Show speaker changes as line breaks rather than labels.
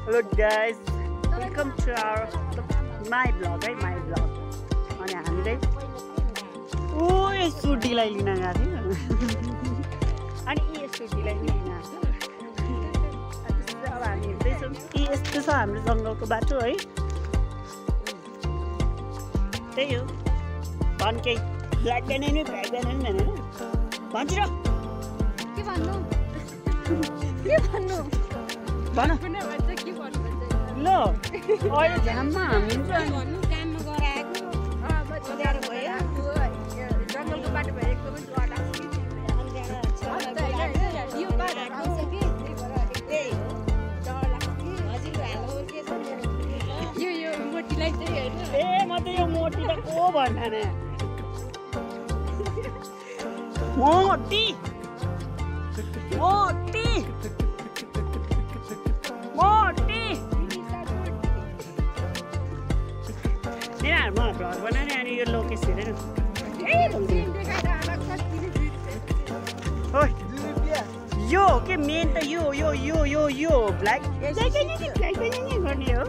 Hello guys, welcome to our my vlog है my vlog. अनि हामी चाहिँ यस सुटीलाई लिन गएको थियौँ अनि यस सुटीलाई लिन गएको अब हामी हिँड्दैछौँ यस्तो छ हाम्रो जङ्गलको बाटो है त्यही हो भन् केही ब्ल्याक ब्यानन भनेर भन्छ र
के भन्नु
भन ल अहिले झ्याममा हामी
भन्नु काममा गराएको बजारो भयो जङ्गलको बाटो भयो एकदमै डर लाग्छ यो बाटो आउँछ कि त्यही हो डर लाग्छ कि हजुर हालो के छ यो मोटीलाई चाहिँ हेर्नु
ए म त यो मोटी त को भन्नु नि मोटी मोटी मोटी यहाँ मलाई भ्लग बनाउने अनि यो लोकेस हेरेन यो के मेन त यो ब्ल्याक गर्ने हो